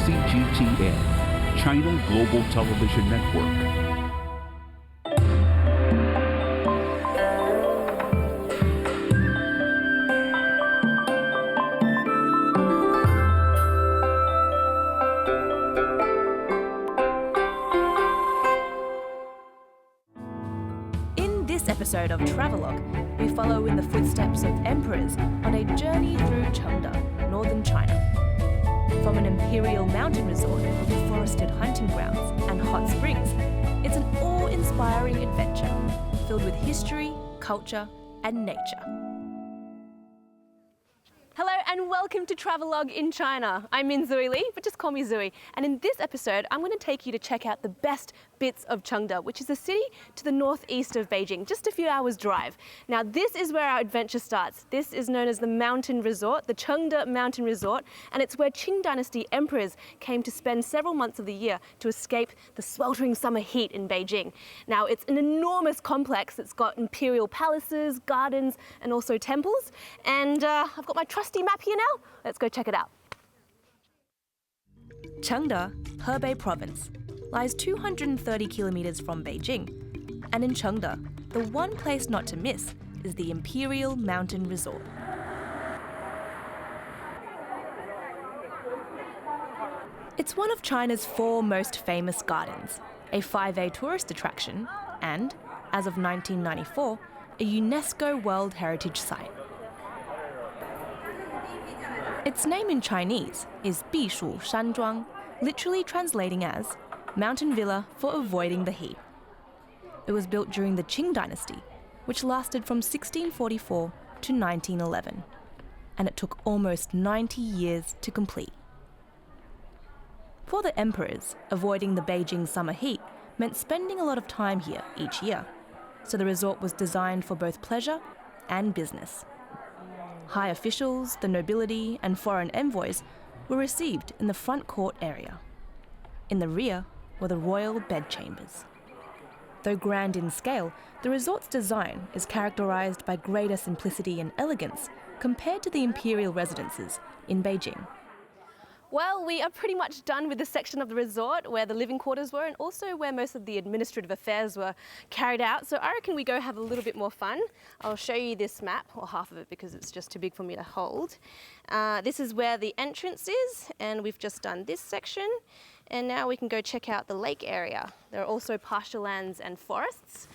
CGTN, China Global Television Network. In this episode of Travelogue, we follow in the footsteps of emperors on a journey through Chengde, northern China. From an Imperial Mountain Resort with forested hunting grounds and hot springs, it's an awe-inspiring adventure filled with history, culture, and nature. Hello and welcome to Travelogue in China. I'm Min-Zhui Lee, but just call me Zhui. And in this episode, I'm going to take you to check out the best bits of Chengde, which is a city to the northeast of Beijing, just a few hours drive. Now, this is where our adventure starts. This is known as the Mountain Resort, the Chengde Mountain Resort, and it's where Qing Dynasty emperors came to spend several months of the year to escape the sweltering summer heat in Beijing. Now, it's an enormous complex. It's got imperial palaces, gardens, and also temples. And I've got my trusty map here now. Let's go check it out. Chengde, Hebei Province, lies 230 kilometers from Beijing. And in Chengde, the one place not to miss is the Imperial Mountain Resort. It's one of China's 4 most famous gardens, a 5A tourist attraction, and, as of 1994, a UNESCO World Heritage Site. Its name in Chinese is Bishu Shanzhuang, literally translating as Mountain Villa for avoiding the heat. It was built during the Qing Dynasty, which lasted from 1644 to 1911, and it took almost 90 years to complete. For the emperors, avoiding the Beijing summer heat meant spending a lot of time here each year, so the resort was designed for both pleasure and business. High officials, the nobility, and foreign envoys were received in the front court area. In the rear were the royal bedchambers. Though grand in scale, the resort's design is characterized by greater simplicity and elegance compared to the imperial residences in Beijing. Well, we are pretty much done with the section of the resort where the living quarters were and also where most of the administrative affairs were carried out. So I reckon we go have a little bit more fun. I'll show you this map, or half of it because it's just too big for me to hold. This is where the entrance is, and we've just done this section. And now we can go check out the lake area. There are also pasture lands and forests.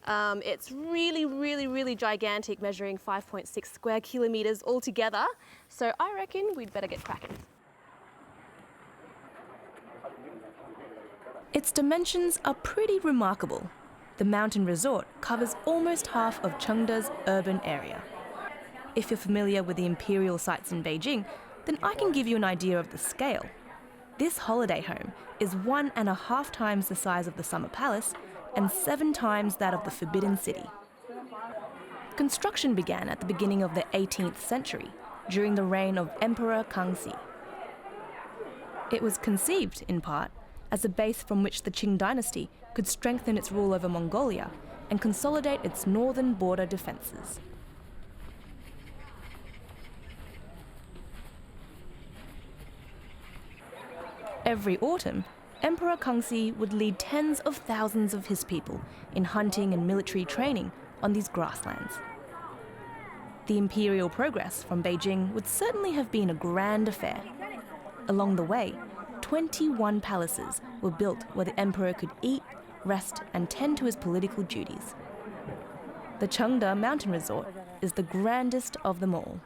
It's really gigantic, measuring 5.6 square kilometers altogether. So I reckon we'd better get cracking. Its dimensions are pretty remarkable. The mountain resort covers almost half of Chengde's urban area. If you're familiar with the imperial sites in Beijing, then I can give you an idea of the scale. This holiday home is 1.5 times the size of the Summer Palace and 7 times that of the Forbidden City. Construction began at the beginning of the 18th century, during the reign of Emperor Kangxi. It was conceived, in part, as a base from which the Qing Dynasty could strengthen its rule over Mongolia and consolidate its northern border defences. Every autumn, Emperor Kangxi would lead tens of thousands of his people in hunting and military training on these grasslands. The imperial progress from Beijing would certainly have been a grand affair. Along the way, 21 palaces were built where the emperor could eat, rest, and tend to his political duties. The Chengde Mountain Resort is the grandest of them all.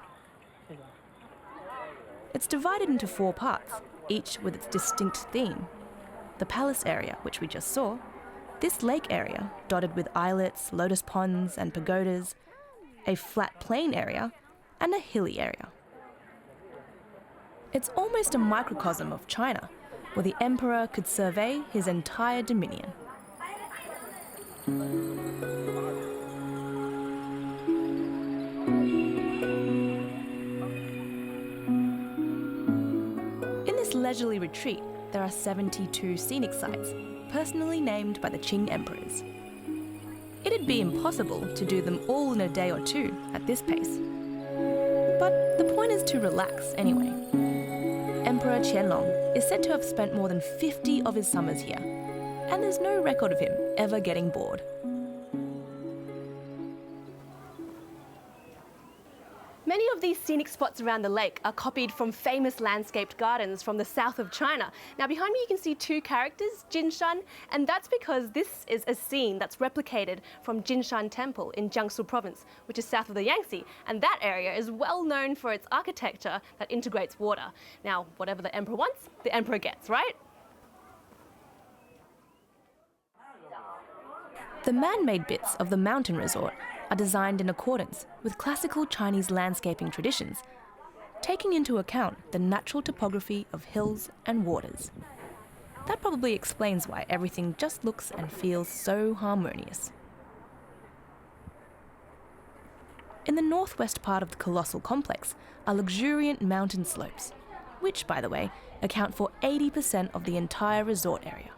It's divided into 4 parts, each with its distinct theme. The palace area, which we just saw, this lake area, dotted with islets, lotus ponds, and pagodas, a flat plain area, and a hilly area. It's almost a microcosm of China, where the emperor could survey his entire dominion. In this leisurely retreat, there are 72 scenic sites, personally named by the Qing emperors. It'd be impossible to do them all in a day or 2 at this pace. But the point is to relax anyway. Emperor Qianlong is said to have spent more than 50 of his summers here, and there's no record of him ever getting bored. Many of these scenic spots around the lake are copied from famous landscaped gardens from the south of China. Now behind me you can see two characters, Jinshan, and that's because this is a scene that's replicated from Jinshan Temple in Jiangsu province, which is south of the Yangtze, and that area is well known for its architecture that integrates water. Now, whatever the emperor wants, the emperor gets, right? The man-made bits of the mountain resort are designed in accordance with classical Chinese landscaping traditions, taking into account the natural topography of hills and waters. That probably explains why everything just looks and feels so harmonious. In the northwest part of the colossal complex are luxuriant mountain slopes, which, by the way, account for 80% of the entire resort area.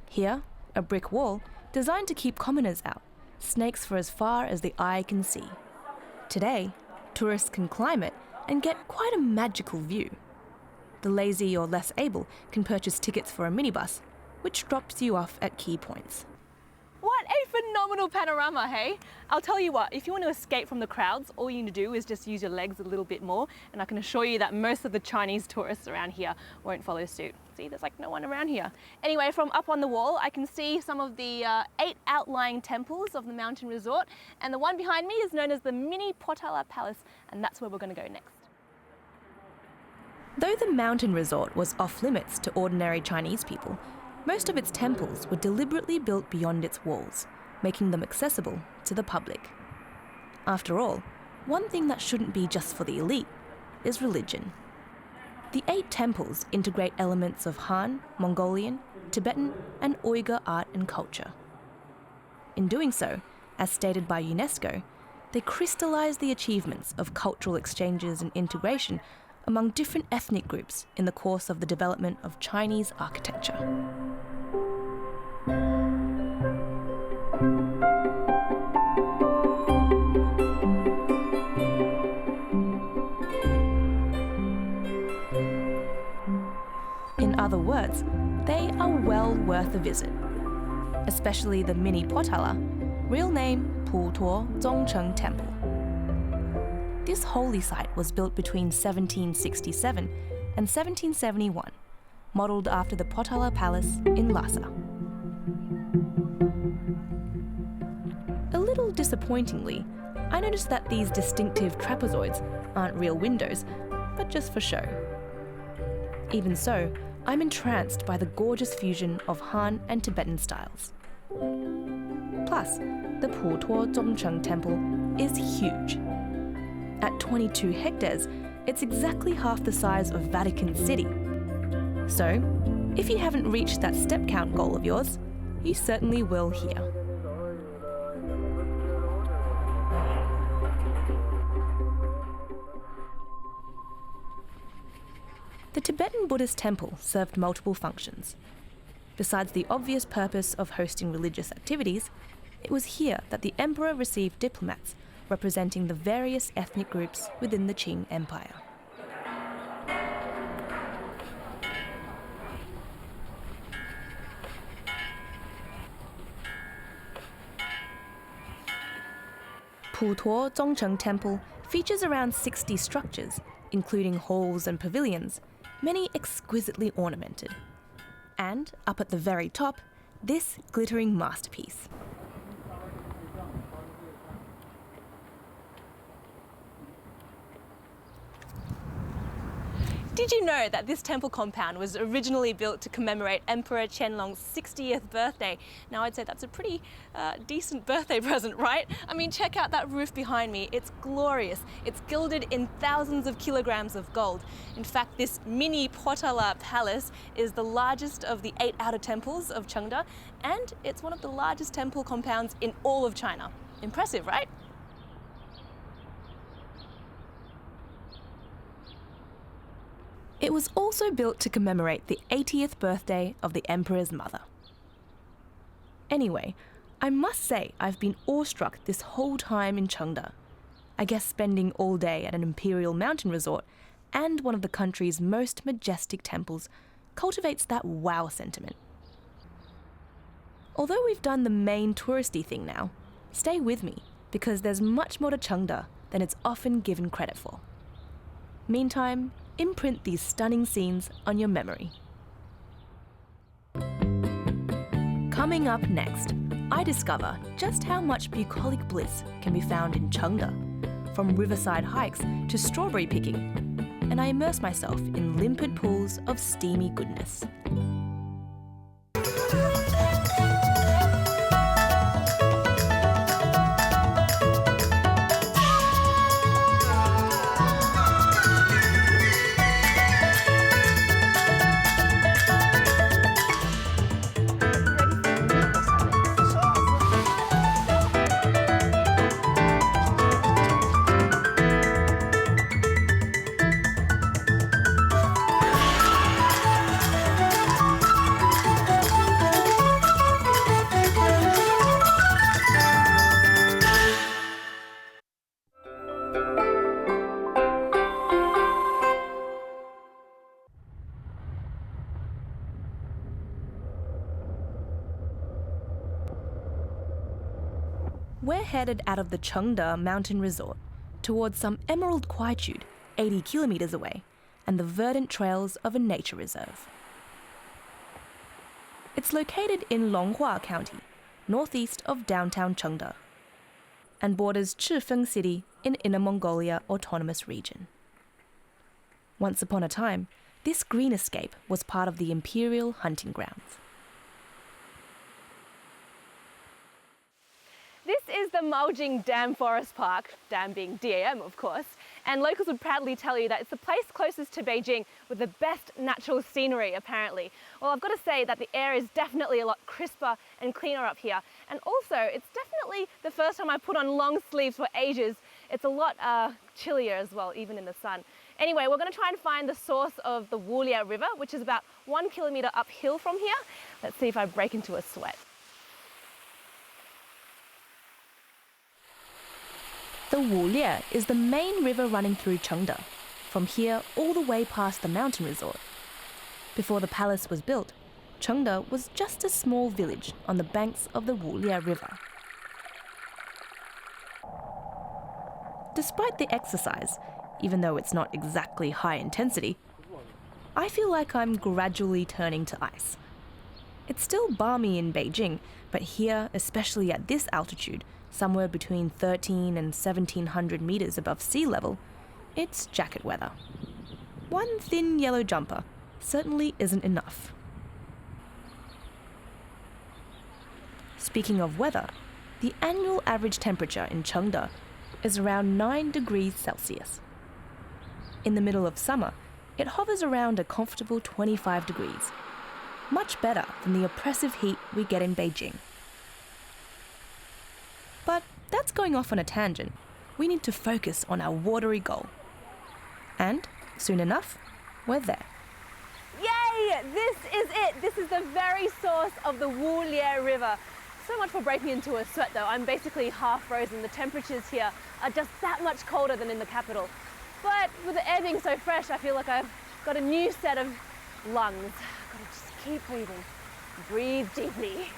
Here, a brick wall designed to keep commoners out snakes for as far as the eye can see. Today, tourists can climb it and get quite a magical view. The lazy or less able can purchase tickets for a minibus, which drops you off at key points. What a phenomenal panorama, hey? I'll tell you what, if you want to escape from the crowds, all you need to do is just use your legs a little bit more, and I can assure you that most of the Chinese tourists around here won't follow suit. See, there's like no one around here. Anyway, from up on the wall, I can see some of the 8 outlying temples of the mountain resort, and the one behind me is known as the Mini Potala Palace, and that's where we're going to go next. Though the mountain resort was off limits to ordinary Chinese people, most of its temples were deliberately built beyond its walls, making them accessible to the public. After all, one thing that shouldn't be just for the elite is religion. The 8 temples integrate elements of Han, Mongolian, Tibetan, and Uyghur art and culture. In doing so, as stated by UNESCO, they crystallize the achievements of cultural exchanges and integration among different ethnic groups in the course of the development of Chinese architecture. In other words, they are well worth a visit, especially the Mini Potala, real name Putuo Zongcheng Temple. This holy site was built between 1767 and 1771, modelled after the Potala Palace in Lhasa. A little disappointingly, I noticed that these distinctive trapezoids aren't real windows, but just for show. Even so, I'm entranced by the gorgeous fusion of Han and Tibetan styles. Plus, the Putuo Zongcheng Temple is huge. At 22 hectares, it's exactly half the size of Vatican City. So, if you haven't reached that step count goal of yours, you certainly will here. The Tibetan Buddhist temple served multiple functions. Besides the obvious purpose of hosting religious activities, it was here that the emperor received diplomats representing the various ethnic groups within the Qing Empire. Putuo Zongcheng Temple features around 60 structures, including halls and pavilions, many exquisitely ornamented. And, up at the very top, this glittering masterpiece. Did you know that this temple compound was originally built to commemorate Emperor Qianlong's 60th birthday? Now I'd say that's a pretty decent birthday present, right? I mean, check out that roof behind me. It's glorious. It's gilded in thousands of kilograms of gold. In fact, this Mini Potala Palace is the largest of the 8 outer temples of Chengde, and it's one of the largest temple compounds in all of China. Impressive, right? It was also built to commemorate the 80th birthday of the emperor's mother. Anyway, I must say I've been awestruck this whole time in Chengde. I guess spending all day at an Imperial Mountain Resort and one of the country's most majestic temples, cultivates that wow sentiment. Although we've done the main touristy thing now, stay with me, because there's much more to Chengde than it's often given credit for. Meantime, imprint these stunning scenes on your memory. Coming up next, I discover just how much bucolic bliss can be found in Chengde, from riverside hikes to strawberry picking, and I immerse myself in limpid pools of steamy goodness. We're headed out of the Chengde Mountain Resort towards some emerald quietude 80 kilometres away and the verdant trails of a nature reserve. It's located in Longhua County, northeast of downtown Chengde, and borders Chifeng City in Inner Mongolia Autonomous Region. Once upon a time, this green escape was part of the Imperial hunting grounds. This is the Maojing Dam Forest Park, dam being DAM of course, and locals would proudly tell you that it's the place closest to Beijing with the best natural scenery apparently. Well, I've got to say that the air is definitely a lot crisper and cleaner up here, and also it's definitely the first time I put on long sleeves for ages. It's a lot chillier as well, even in the sun. Anyway, we're going to try and find the source of the Wulia River, which is about 1 kilometre uphill from here. Let's see if I break into a sweat. The Wulia is the main river running through Chengde, from here all the way past the mountain resort. Before the palace was built, Chengde was just a small village on the banks of the Wulia River. Despite the exercise, even though it's not exactly high intensity, I feel like I'm gradually turning to ice. It's still balmy in Beijing, but here, especially at this altitude, somewhere between 13 and 1700 meters above sea level, it's jacket weather. One thin yellow jumper certainly isn't enough. Speaking of weather, the annual average temperature in Chengde is around 9 degrees Celsius. In the middle of summer, it hovers around a comfortable 25 degrees, much better than the oppressive heat we get in Beijing. But that's going off on a tangent. We need to focus on our watery goal. And, soon enough, we're there. Yay! This is it! This is the very source of the Wulia River. So much for breaking into a sweat though. I'm basically half frozen. The temperatures here are just that much colder than in the capital. But with the air being so fresh, I feel like I've got a new set of lungs. I've got to just keep breathing. Breathe deeply.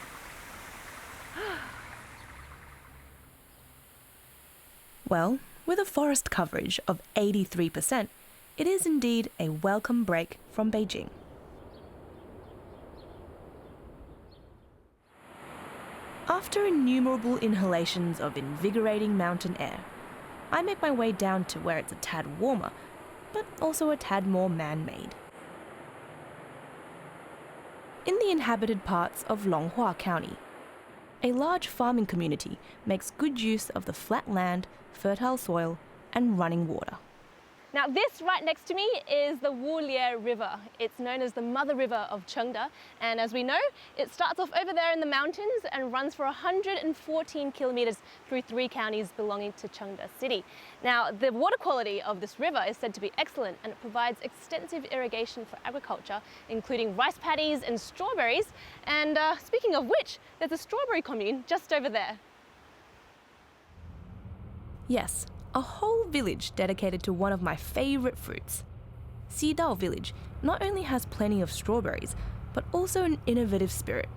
Well, with a forest coverage of 83%, it is indeed a welcome break from Beijing. After innumerable inhalations of invigorating mountain air, I make my way down to where it's a tad warmer, but also a tad more man-made. In the inhabited parts of Longhua County, a large farming community makes good use of the flat land, fertile soil, and running water. Now this right next to me is the Wulia River. It's known as the mother river of Chengde, and as we know, it starts off over there in the mountains and runs for 114 kilometers through 3 counties belonging to Chengde City. Now the water quality of this river is said to be excellent, and it provides extensive irrigation for agriculture, including rice paddies and strawberries. And speaking of which, there's a strawberry commune just over there. Yes, a whole village dedicated to one of my favourite fruits, Xidao village not only has plenty of strawberries, but also an innovative spirit.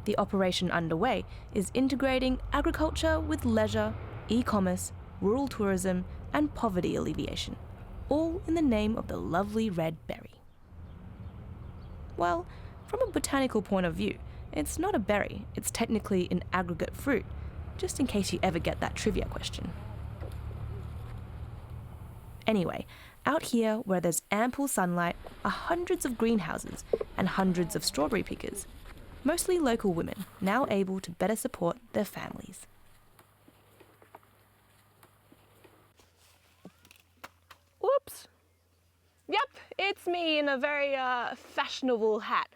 The operation underway is integrating agriculture with leisure, e-commerce, rural tourism, and poverty alleviation, all in the name of the lovely red berry. Well, from a botanical point of view, it's not a berry, it's technically an aggregate fruit, just in case you ever get that trivia question. Anyway, out here where there's ample sunlight are hundreds of greenhouses and hundreds of strawberry pickers, mostly local women, now able to better support their families. Whoops. Yep, it's me in a very fashionable hat.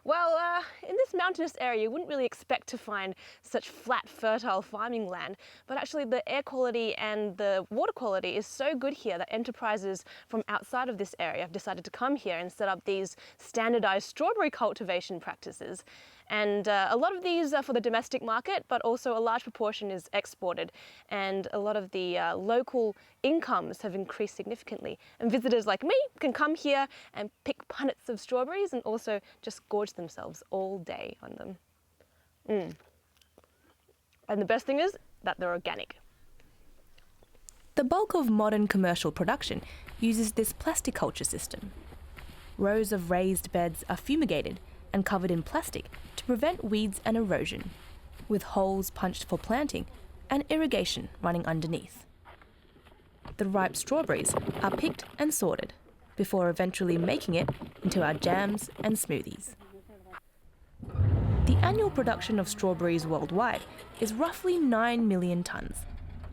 Well, in this mountainous area, you wouldn't really expect to find such flat, fertile farming land, but actually the air quality and the water quality is so good here that enterprises from outside of this area have decided to come here and set up these standardized strawberry cultivation practices. And a lot of these are for the domestic market, but also a large proportion is exported. And a lot of the local incomes have increased significantly. And visitors like me can come here and pick punnets of strawberries and also just gorge themselves all day on them. And the best thing is that they're organic. The bulk of modern commercial production uses this plasticulture system. Rows of raised beds are fumigated and covered in plastic to prevent weeds and erosion, with holes punched for planting and irrigation running underneath. The ripe strawberries are picked and sorted before eventually making it into our jams and smoothies. The annual production of strawberries worldwide is roughly 9 million tonnes,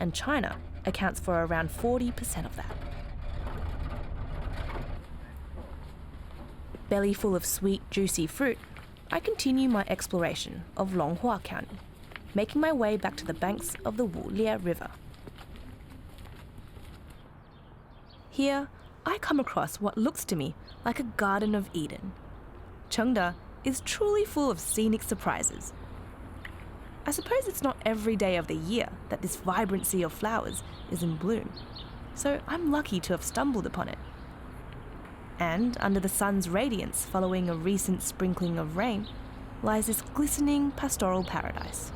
and China accounts for around 40% of that. Belly full of sweet, juicy fruit, I continue my exploration of Longhua County, making my way back to the banks of the Wulie River. Here, I come across what looks to me like a Garden of Eden. Chengde is truly full of scenic surprises. I suppose it's not every day of the year that this vibrancy of flowers is in bloom, so I'm lucky to have stumbled upon it. And under the sun's radiance following a recent sprinkling of rain lies this glistening pastoral paradise.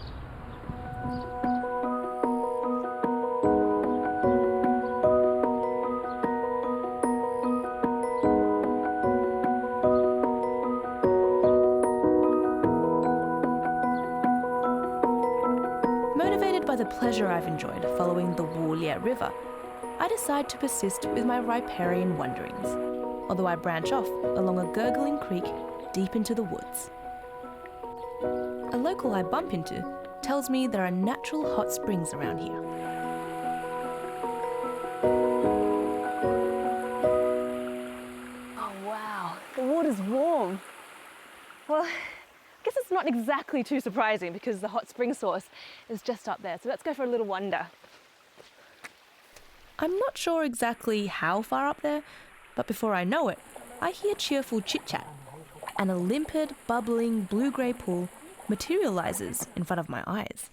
Motivated by the pleasure I've enjoyed following the Wulie River, I decide to persist with my riparian wanderings, although I branch off along a gurgling creek deep into the woods. A local I bump into tells me there are natural hot springs around here. Oh wow, the water's warm. Well, I guess it's not exactly too surprising because the hot spring source is just up there, so let's go for a little wander. I'm not sure exactly how far up there, but before I know it, I hear cheerful chit-chat, and a limpid, bubbling blue-grey pool materializes in front of my eyes.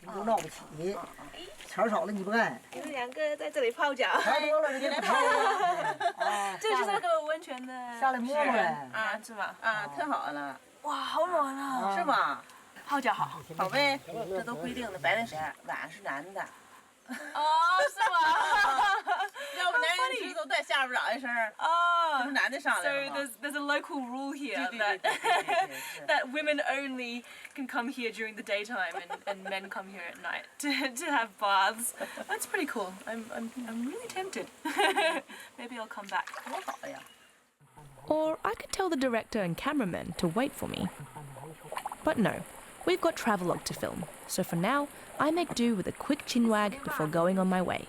钱少了你不干，你们两个在这里泡脚，钱多了你就来泡了。这就是那个温泉的下来摸摸来。啊，是吗？啊，特好了，哇，好暖啊！是吗？泡脚好。宝贝，这都规定的，白天是晚上是男的，哦，是吗？要不男人知道都下不了一声，哦都是男的上 So 来的嘛。 there's a local rule here 对对 that 对对对对是。 that women only can come here during the daytime and men come here at night to have baths. That's pretty cool. I'm really tempted. Maybe I'll come back. 多好呀！ Or I could tell the director and cameraman to wait for me. But no, we've got Travelogue to film, so for now, I make do with a quick chinwag before going on my way.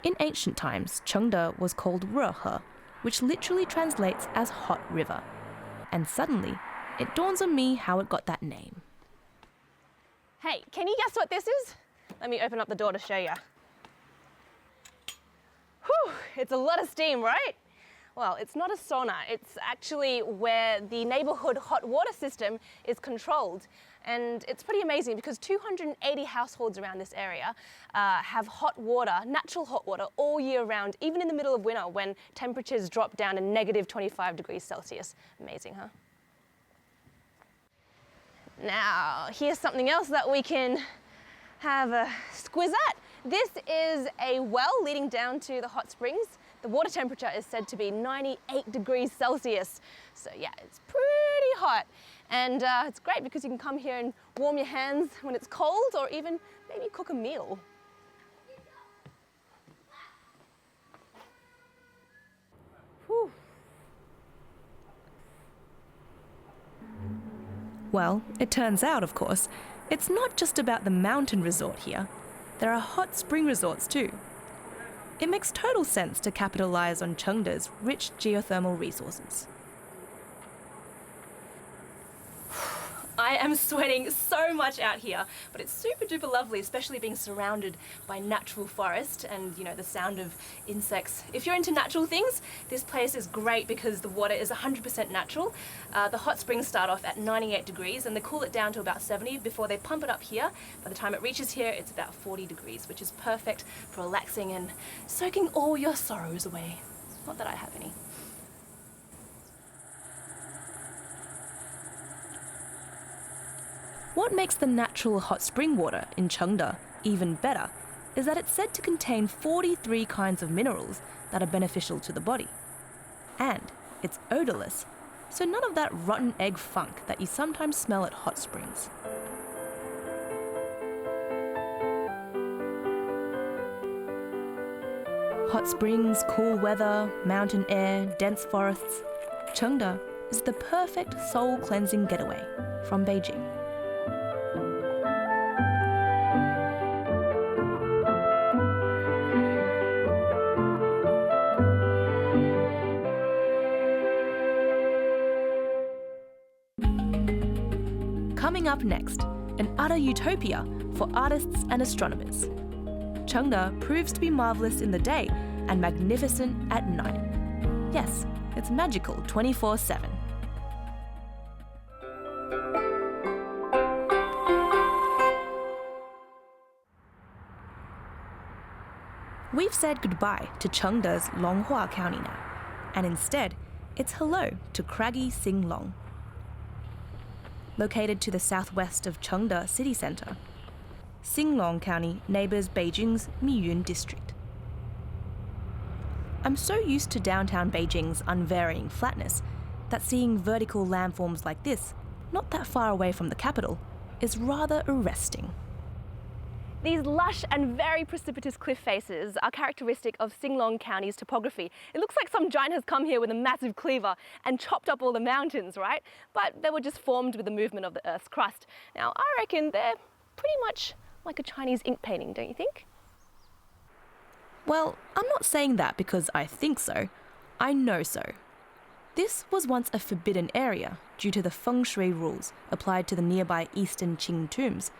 In ancient times, Chengde was called Rehe, which literally translates as hot river. And suddenly, it dawns on me how it got that name. Hey, can you guess what this is? Let me open up the door to show you. Whew, it's a lot of steam, right? Well, it's not a sauna. It's actually where the neighborhood hot water system is controlled. And it's pretty amazing because 280 households around this area have hot water, natural hot water, all year round, even in the middle of winter when temperatures drop down to negative 25 degrees Celsius. Amazing, huh? Now, here's something else that we can have a squiz at. This is a well leading down to the hot springs. The water temperature is said to be 98 degrees Celsius. So yeah, it's pretty hot. And it's great because you can come here and warm your hands when it's cold, or even maybe cook a meal. Whew. Well, it turns out, of course, it's not just about the mountain resort here. There are hot spring resorts too. It makes total sense to capitalize on Chengde's rich geothermal resources. I am sweating so much out here, but it's super duper lovely, especially being surrounded by natural forest and, you know, the sound of insects. If you're into natural things, this place is great because the water is 100% natural. The hot springs start off at 98 degrees and they cool it down to about 70 before they pump it up here. By the time it reaches here, it's about 40 degrees, which is perfect for relaxing and soaking all your sorrows away. Not that I have any. What makes the natural hot spring water in Chengde even better is that it's said to contain 43 kinds of minerals that are beneficial to the body. And it's odorless, so none of that rotten egg funk that you sometimes smell at hot springs. Hot springs, cool weather, mountain air, dense forests. Chengde is the perfect soul-cleansing getaway from Beijing. Coming up next, an utter utopia for artists and astronomers. Chengde proves to be marvellous in the day and magnificent at night. Yes, it's magical 24/7. We've said goodbye to Chengde's Longhua County now, and instead, it's hello to craggy Singlong. Located to the southwest of Chengde city centre, Singlong County neighbours Beijing's Miyun district. I'm so used to downtown Beijing's unvarying flatness that seeing vertical landforms like this, not that far away from the capital, is rather arresting. These lush and very precipitous cliff faces are characteristic of Singlong County's topography. It looks like some giant has come here with a massive cleaver and chopped up all the mountains, right? But they were just formed with the movement of the Earth's crust. Now, I reckon they're pretty much like a Chinese ink painting, don't you think? Well, I'm not saying that because I think so. I know so. This was once a forbidden area due to the feng shui rules applied to the nearby Eastern Qing tombs,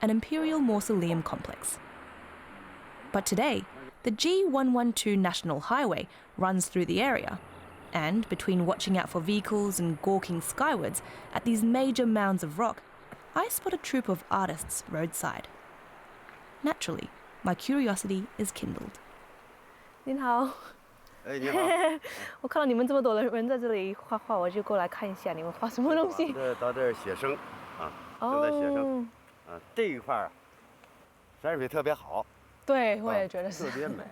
an imperial mausoleum complex. But today, the G112 National Highway runs through the area, and between watching out for vehicles and gawking skywards at these major mounds of rock, I spot a troupe of artists roadside. Naturally, my curiosity is kindled. 您好。哎，你好，我看到你们这么多人在这里画画，我就过来看一下你们画什么东西。到这儿写生啊，正在写生啊，这一块儿山水特别好，对，我也觉得是。特别美。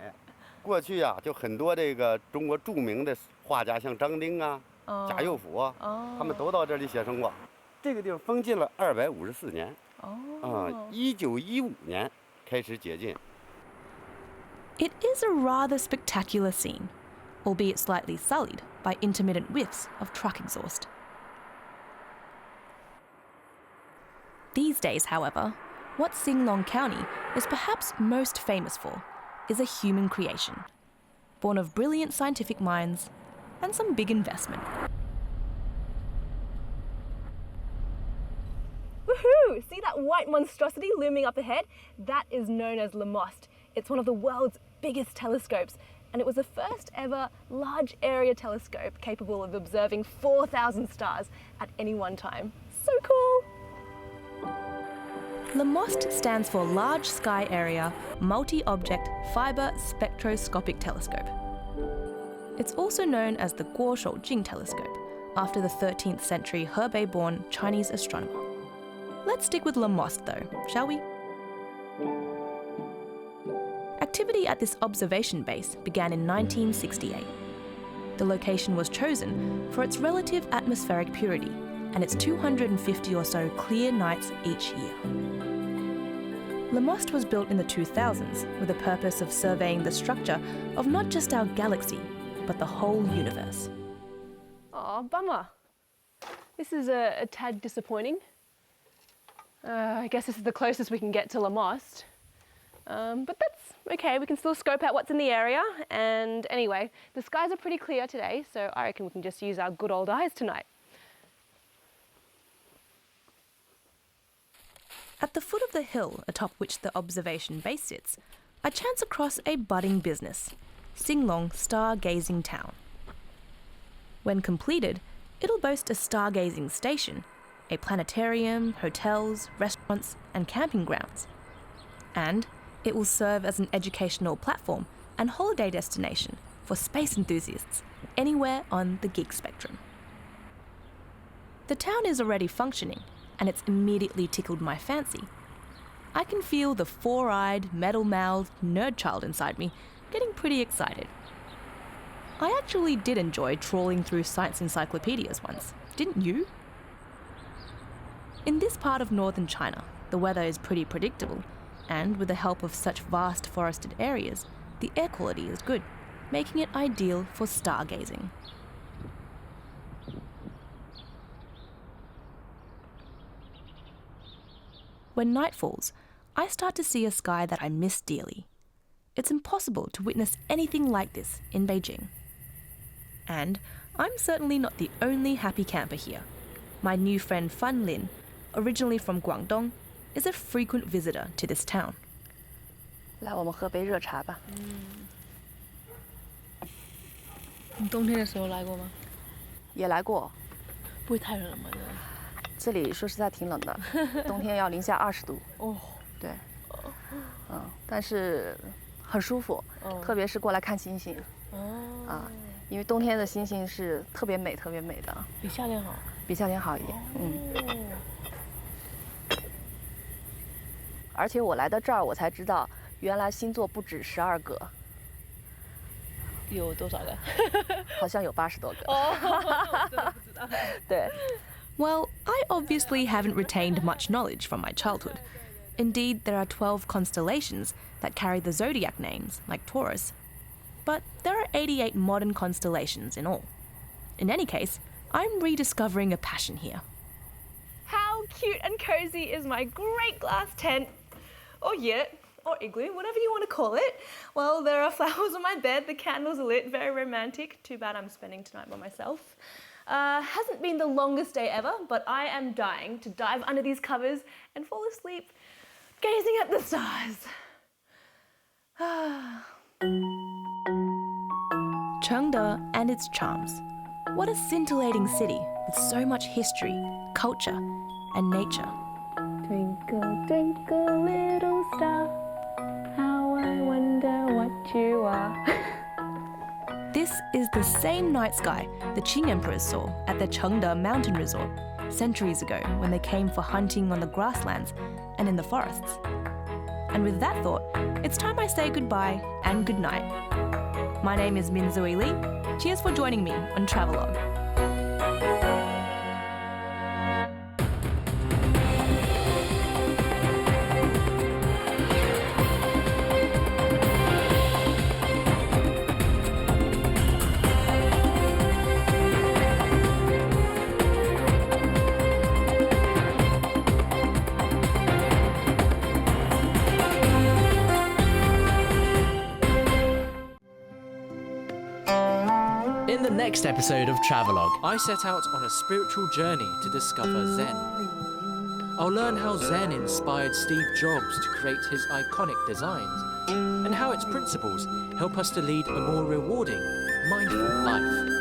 过去呀，就很多这个中国著名的画家，像张丁啊、贾佑甫啊，他们都到这里写生过。这个地方封禁了254年，啊，1915年开始解禁。 It is a rather spectacular scene, albeit slightly sullied by intermittent whiffs of truck exhaust. These days, however, what Singlong County is perhaps most famous for is a human creation, born of brilliant scientific minds and some big investment. Woohoo! See that white monstrosity looming up ahead? That is known as Lamoste. It's one of the world's biggest telescopes, and it was the first ever large area telescope capable of observing 4,000 stars at any one time. So cool! LaMost stands for Large Sky Area Multi-Object Fiber Spectroscopic Telescope. It's also known as the Guoshou-Jing telescope, after the 13th century Hebei-born Chinese astronomer. Let's stick with LaMost though, shall we? Activity at this observation base began in 1968. The location was chosen for its relative atmospheric purity and its 250 or so clear nights each year. LaMost was built in the 2000s with the purpose of surveying the structure of not just our galaxy, but the whole universe. Oh, bummer. This is a tad disappointing. I guess this is the closest we can get to LaMost. But that's okay, we can still scope out what's in the area. And anyway, the skies are pretty clear today, so I reckon we can just use our good old eyes tonight. At the foot of the hill atop which the observation base sits, I chance across a budding business, Singlong Stargazing Town. When completed, it'll boast a stargazing station, a planetarium, hotels, restaurants, and camping grounds. And it will serve as an educational platform and holiday destination for space enthusiasts anywhere on the geek spectrum. The town is already functioning, and it's immediately tickled my fancy. I can feel the four-eyed, metal-mouthed nerd child inside me getting pretty excited. I actually did enjoy trawling through science encyclopedias once, didn't you? In this part of northern China, the weather is pretty predictable, and with the help of such vast forested areas, the air quality is good, making it ideal for stargazing. When night falls, I start to see a sky that I miss dearly. It's impossible to witness anything like this in Beijing. And I'm certainly not the only happy camper here. My new friend Fan Lin, originally from Guangdong, is a frequent visitor to this town. 来，我们喝杯热茶吧。你冬天的时候来过吗？也来过，不会太冷了吗？这里说实在挺冷的，冬天要零下20度。哦，对，但是很舒服，特别是过来看星星。因为冬天的星星是特别美、特别美的，比夏天好。比夏天好一点。而且我来到这儿，我才知道，原来星座不止12个。有多少个？好像有80多个。哦，真的不知道。对。Well, I obviously haven't retained much knowledge from my childhood. Indeed, there are 12 constellations that carry the zodiac names, like Taurus. But there are 88 modern constellations in all. In any case, I'm rediscovering a passion here. How cute and cozy is my great glass tent, or yurt, or igloo, whatever you want to call it. Well, there are flowers on my bed, the candles are lit, very romantic. Too bad I'm spending tonight by myself. Hasn't been the longest day ever, but I am dying to dive under these covers and fall asleep gazing at the stars. Chengde and its charms. What a scintillating city with so much history, culture, and nature. Twinkle, twinkle, little star, how I wonder what you are. This is the same night sky the Qing emperors saw at the Chengde Mountain Resort centuries ago when they came for hunting on the grasslands and in the forests. And with that thought, it's time I say goodbye and goodnight. My name is Min-Zhui Lee. Cheers for joining me on Travelogue. In the next episode of Travelogue, I set out on a spiritual journey to discover Zen. I'll learn how Zen inspired Steve Jobs to create his iconic designs and how its principles help us to lead a more rewarding, mindful life.